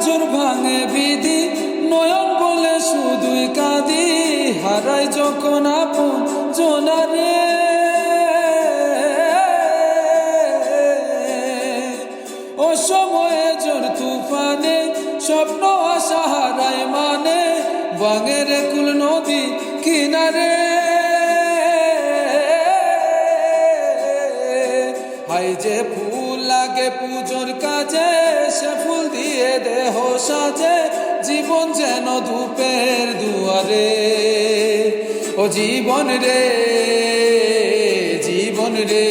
নজর ভাঙে বিধি, নয়ন বলে শুধুই কাঁদি, হারাই যখন আপন জনারে। অসময়ে ঝড় তুফানে স্বপ্ন আশা হারায় মানে, ভাঙে রে কুল নদী কিনারে। হাই যে ফুল লাগে পুজোর কাজে, সে ফুল দিয়ে দেহ সাজে, জীবন যেন ধূপের দুয়ারে। ও জীবন রে, জীবন রে,